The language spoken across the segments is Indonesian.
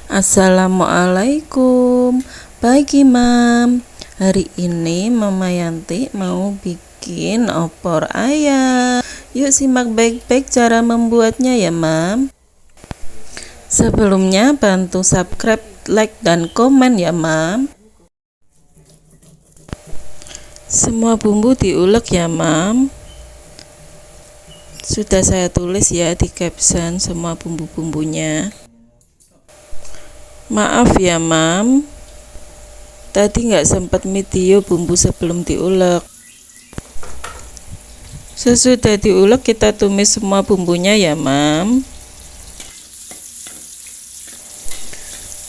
Assalamualaikum pagi Mam. Hari ini Mama Yanti mau bikin opor ayam. Yuk simak baik-baik cara membuatnya ya Mam. Sebelumnya bantu subscribe, like, dan komen ya Mam. Semua bumbu diulek ya Mam. Sudah saya tulis ya di caption semua bumbu-bumbunya. Maaf ya Mam, tadi nggak sempat video bumbu sebelum diulek. Sesudah diulek kita tumis semua bumbunya ya Mam.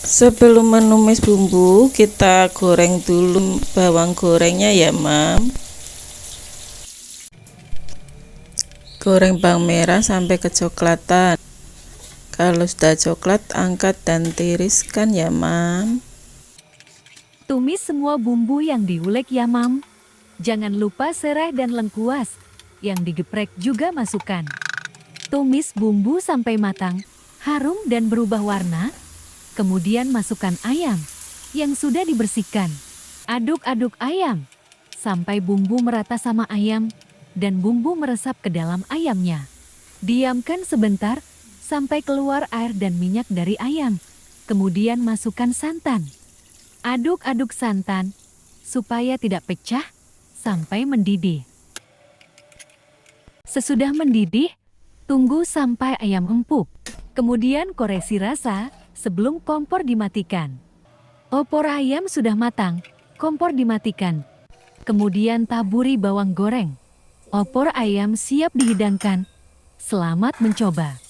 Sebelum menumis bumbu kita goreng dulu bawang gorengnya ya Mam. Goreng bawang merah sampai kecoklatan. Kalau sudah coklat, angkat dan tiriskan ya Mam. Tumis semua bumbu yang diulek ya Mam. Jangan lupa serai dan lengkuas. Yang digeprek juga masukkan. Tumis bumbu sampai matang, harum dan berubah warna. Kemudian masukkan ayam yang sudah dibersihkan. Aduk-aduk ayam sampai bumbu merata sama ayam dan bumbu meresap ke dalam ayamnya. Diamkan sebentar sampai keluar air dan minyak dari ayam. Kemudian masukkan santan. Aduk-aduk santan supaya tidak pecah sampai mendidih. Sesudah mendidih, tunggu sampai ayam empuk. Kemudian koreksi rasa sebelum kompor dimatikan. Opor ayam sudah matang, kompor dimatikan. Kemudian taburi bawang goreng. Opor ayam siap dihidangkan. Selamat mencoba.